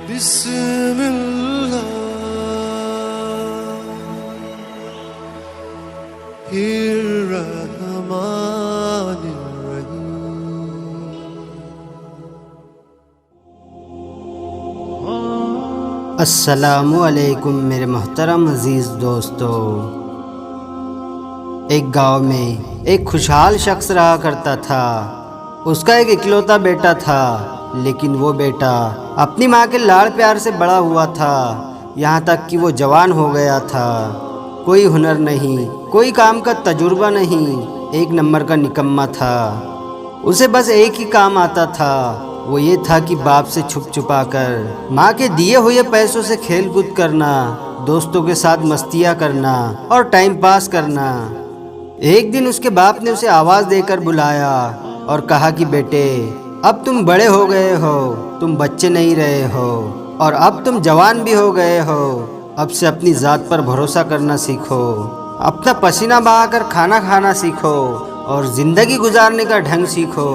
بسم اللہ الرحمن الرحیم۔ السلام علیکم میرے محترم عزیز دوستو۔ ایک گاؤں میں ایک خوشحال شخص رہا کرتا تھا۔ اس کا ایک اکلوتا بیٹا تھا، لیکن وہ بیٹا اپنی ماں کے لاڑ پیار سے بڑا ہوا تھا، یہاں تک کہ وہ جوان ہو گیا تھا۔ کوئی ہنر نہیں، کوئی کام کا تجربہ نہیں، ایک نمبر کا نکما تھا۔ اسے بس ایک ہی کام آتا تھا، وہ یہ تھا کہ باپ سے چھپ چھپا کر ماں کے دیے ہوئے پیسوں سے کھیل کود کرنا، دوستوں کے ساتھ مستیاں کرنا اور ٹائم پاس کرنا۔ ایک دن اس کے باپ نے اسے آواز دے کر بلایا اور کہا کہ بیٹے، اب تم بڑے ہو گئے ہو، تم بچے نہیں رہے ہو، اور اب تم جوان بھی ہو گئے ہو۔ اب سے اپنی ذات پر بھروسہ کرنا سیکھو، اپنا پسینہ بہا کر کھانا کھانا سیکھو اور زندگی گزارنے کا ڈھنگ سیکھو۔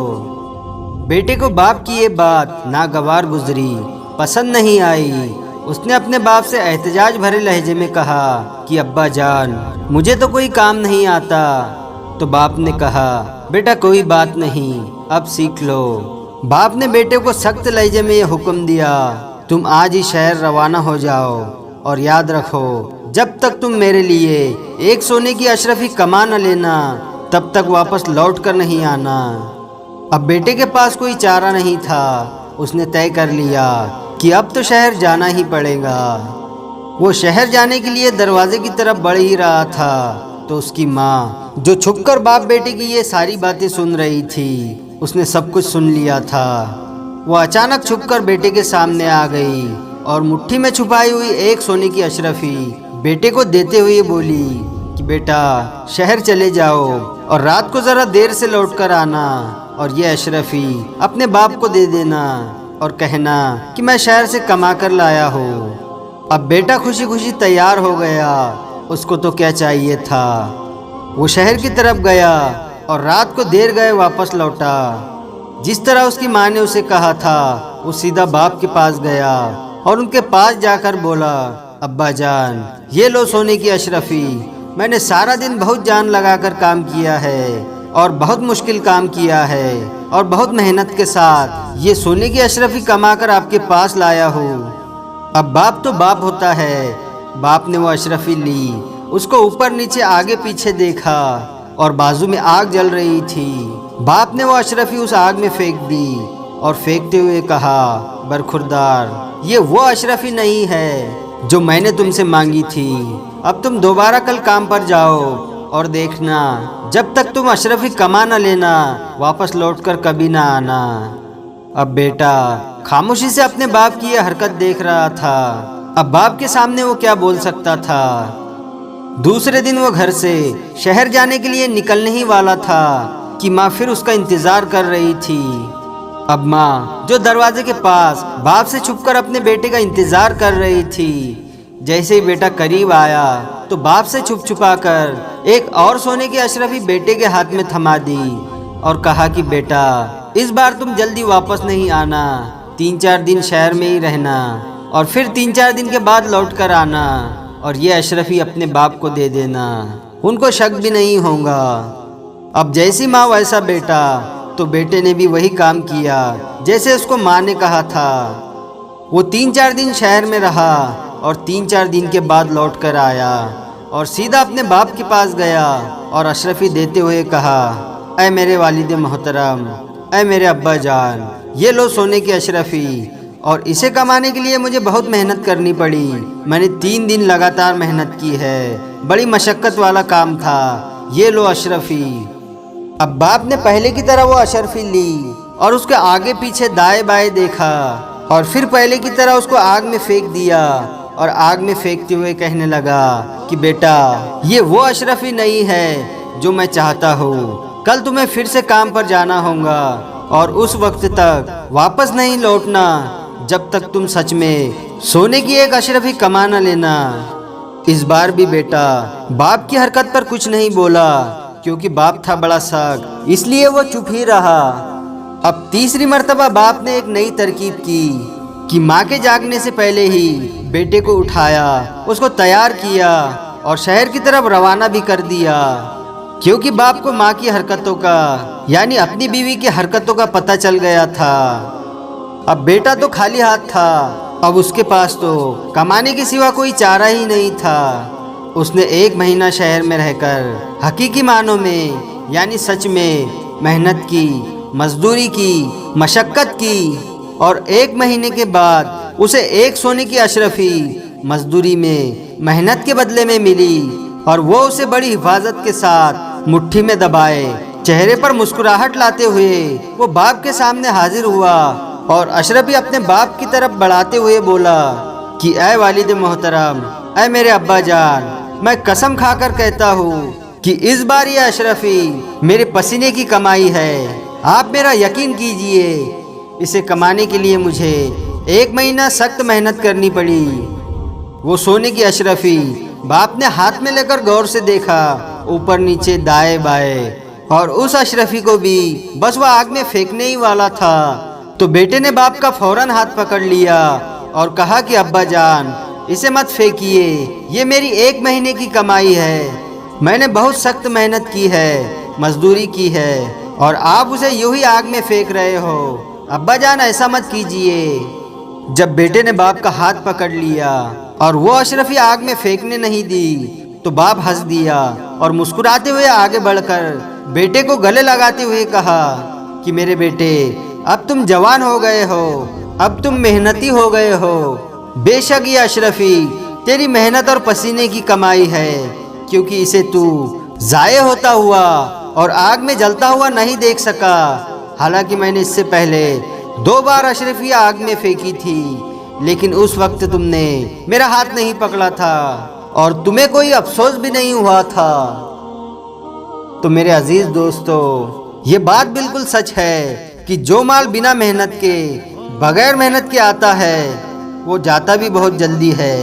بیٹے کو باپ کی یہ بات ناگوار گزری، پسند نہیں آئی۔ اس نے اپنے باپ سے احتجاج بھرے لہجے میں کہا کہ ابا جان، مجھے تو کوئی کام نہیں آتا۔ تو باپ نے کہا بیٹا کوئی بات نہیں، اب سیکھ لو۔ باپ نے بیٹے کو سخت لہجے میں یہ حکم دیا، تم آج ہی شہر روانہ ہو جاؤ، اور یاد رکھو جب تک تم میرے لیے ایک سونے کی اشرفی کما نہ لینا، تب تک واپس لوٹ کر نہیں آنا۔ اب بیٹے کے پاس کوئی چارہ نہیں تھا، اس نے طے کر لیا کہ اب تو شہر جانا ہی پڑے گا۔ وہ شہر جانے کے لیے دروازے کی طرف بڑھ ہی رہا تھا تو اس کی ماں، جو چھپ کر باپ بیٹے کی یہ ساری باتیں سن رہی تھی، اس نے سب کچھ سن لیا تھا۔ وہ اچانک چھپ کر بیٹے کے سامنے آ گئی اور مٹھی میں چھپائی ہوئی ایک سونے کی اشرفی بیٹے کو دیتے ہوئے بولی کہ بیٹا شہر چلے جاؤ اور رات کو ذرا دیر سے لوٹ کر آنا، اور یہ اشرفی اپنے باپ کو دے دینا اور کہنا کہ میں شہر سے کما کر لایا ہوں۔ اب بیٹا خوشی خوشی تیار ہو گیا، اس کو تو کیا چاہیے تھا۔ وہ شہر کی طرف گیا اور رات کو دیر گئے واپس لوٹا۔ جس طرح اس کی ماں نے اسے کہا تھا، وہ سیدھا باپ کے پاس گیا اور ان کے پاس جا کر بولا، ابا جان یہ لو سونے کی اشرفی، میں نے سارا دن بہت جان لگا کر کام کیا ہے اور بہت مشکل کام کیا ہے، اور بہت محنت کے ساتھ یہ سونے کی اشرفی کما کر آپ کے پاس لایا ہوں۔ اب باپ تو باپ ہوتا ہے۔ باپ نے وہ اشرفی لی، اس کو اوپر نیچے آگے پیچھے دیکھا اور بازو میں آگ جل رہی تھی۔ باپ نے وہ اشرفی اس آگ میں پھینک دی اور پھینکتے ہوئے کہا، برخوردار یہ وہ اشرفی نہیں ہے جو میں نے تم سے مانگی تھی۔ اب تم دوبارہ کل کام پر جاؤ اور دیکھنا جب تک تم اشرفی کما نہ لینا، واپس لوٹ کر کبھی نہ آنا۔ اب بیٹا خاموشی سے اپنے باپ کی یہ حرکت دیکھ رہا تھا۔ اب باپ کے سامنے وہ کیا بول سکتا تھا۔ دوسرے دن وہ گھر سے شہر جانے کے لیے نکلنے ہی والا تھا کہ ماں پھر اس کا انتظار کر رہی تھی۔ اب ماں جو دروازے کے پاس باپ سے چھپ کر اپنے بیٹے کا انتظار کر رہی تھی، جیسے ہی بیٹا قریب آیا تو باپ سے چھپ چھپا کر ایک اور سونے کی اشرفی بیٹے کے ہاتھ میں تھما دی اور کہا کہ بیٹا اس بار تم جلدی واپس نہیں آنا، 3-4 دن شہر میں ہی رہنا اور پھر 3-4 دن کے بعد لوٹ کر آنا، اور یہ اشرفی اپنے باپ کو دے دینا، ان کو شک بھی نہیں ہوگا۔ اب جیسی ماں ویسا بیٹا، تو بیٹے نے بھی وہی کام کیا جیسے اس کو ماں نے کہا تھا۔ وہ 3-4 دن شہر میں رہا اور 3-4 دن کے بعد لوٹ کر آیا اور سیدھا اپنے باپ کے پاس گیا اور اشرفی دیتے ہوئے کہا، اے میرے والد محترم، اے میرے ابا جان، یہ لو سونے کی اشرفی، اور اسے کمانے کے لیے مجھے بہت محنت کرنی پڑی۔ میں نے 3 دن لگاتار محنت کی ہے، بڑی مشقت والا کام تھا، یہ لو اشرفی۔ اب باپ نے پہلے کی طرح وہ اشرفی لی اور اس کے آگے پیچھے دائیں بائیں دیکھا، اور پھر پہلے کی طرح اس کو آگ میں پھینک دیا اور آگ میں پھینکتے ہوئے کہنے لگا کہ بیٹا یہ وہ اشرفی نہیں ہے جو میں چاہتا ہوں، کل تمہیں پھر سے کام پر جانا ہوگا اور اس وقت تک واپس نہیں لوٹنا جب تک تم سچ میں سونے کی ایک اشرفی کما نہ لینا۔ اس بار بھی بیٹا باپ کی حرکت پر کچھ نہیں بولا، کیونکہ باپ تھا بڑا سخت، اس لیے وہ چپ ہی رہا۔ اب تیسری مرتبہ باپ نے ایک نئی ترکیب کی کہ ماں کے جاگنے سے پہلے ہی بیٹے کو اٹھایا، اس کو تیار کیا اور شہر کی طرف روانہ بھی کر دیا، کیونکہ باپ کو ماں کی حرکتوں کا یعنی اپنی بیوی کی حرکتوں کا پتہ چل گیا تھا۔ اب بیٹا تو خالی ہاتھ تھا، اب اس کے پاس تو کمانے کے سوا کوئی چارہ ہی نہیں تھا۔ اس نے 1 مہینہ شہر میں رہ کر حقیقی معنوں میں یعنی سچ میں محنت کی، مزدوری کی، مشقت کی، اور 1 مہینے کے بعد اسے 1 سونے کی اشرفی مزدوری میں محنت کے بدلے میں ملی، اور وہ اسے بڑی حفاظت کے ساتھ مٹھی میں دبائے چہرے پر مسکراہٹ لاتے ہوئے وہ باپ کے سامنے حاضر ہوا، اور اشرفی اپنے باپ کی طرف بڑھاتے ہوئے بولا کہ اے والد محترم، اے میرے ابا جان، میں قسم کھا کر کہتا ہوں کہ اس بار یہ اشرفی میرے پسینے کی کمائی ہے، آپ میرا یقین کیجئے۔ اسے کمانے کے لیے مجھے 1 مہینہ سخت محنت کرنی پڑی۔ وہ سونے کی اشرفی باپ نے ہاتھ میں لے کر غور سے دیکھا، اوپر نیچے دائیں بائیں، اور اس اشرفی کو بھی بس وہ آگ میں پھینکنے ہی والا تھا، تو بیٹے نے باپ کا فوراً ہاتھ پکڑ لیا اور کہا کہ ابا جان، اسے مت پھینکیے، یہ میری 1 مہینے کی کمائی ہے، میں نے بہت سخت محنت کی ہے، مزدوری کی ہے، اور آپ اسے یوں ہی آگ میں پھینک رہے ہو، ابا جان ایسا مت کیجئے۔ جب بیٹے نے باپ کا ہاتھ پکڑ لیا اور وہ اشرفی آگ میں پھینکنے نہیں دی تو باپ ہنس دیا اور مسکراتے ہوئے آگے بڑھ کر بیٹے کو گلے لگاتے ہوئے کہا کہ میرے بیٹے، اب تم جوان ہو گئے ہو، اب تم محنتی ہو گئے ہو، بے شک یہ اشرفی تیری محنت اور پسینے کی کمائی ہے، کیونکہ اسے تو ضائع ہوتا ہوا اور آگ میں جلتا ہوا نہیں دیکھ سکا، حالانکہ میں نے اس سے پہلے 2 بار اشرفی آگ میں پھینکی تھی، لیکن اس وقت تم نے میرا ہاتھ نہیں پکڑا تھا اور تمہیں کوئی افسوس بھی نہیں ہوا تھا۔ تو میرے عزیز دوستو، یہ بات بالکل سچ ہے کہ جو مال بنا محنت کے، بغیر محنت کے آتا ہے، وہ جاتا بھی بہت جلدی ہے۔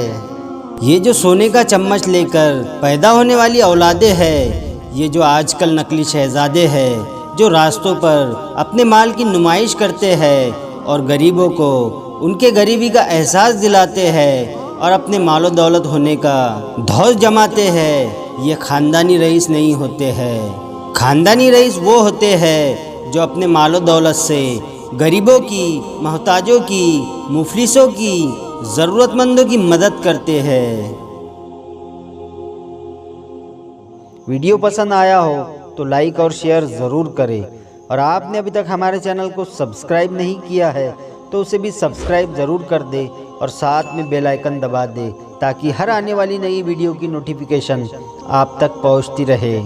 یہ جو سونے کا چمچ لے کر پیدا ہونے والی اولادیں ہیں، یہ جو آج کل نقلی شہزادے ہیں، جو راستوں پر اپنے مال کی نمائش کرتے ہیں اور غریبوں کو ان کے غریبی کا احساس دلاتے ہیں اور اپنے مال و دولت ہونے کا دھوس جماتے ہیں، یہ خاندانی رئیس نہیں ہوتے ہیں۔ خاندانی رئیس وہ ہوتے ہیں جو اپنے مال و دولت سے غریبوں کی، محتاجوں کی، مفلسوں کی، ضرورت مندوں کی مدد کرتے ہیں۔ ویڈیو پسند آیا ہو تو لائک اور شیئر ضرور کریں، اور آپ نے ابھی تک ہمارے چینل کو سبسکرائب نہیں کیا ہے تو اسے بھی سبسکرائب ضرور کر دے اور ساتھ میں بیل آئیکن دبا دے، تاکہ ہر آنے والی نئی ویڈیو کی نوٹیفیکیشن آپ تک پہنچتی رہے۔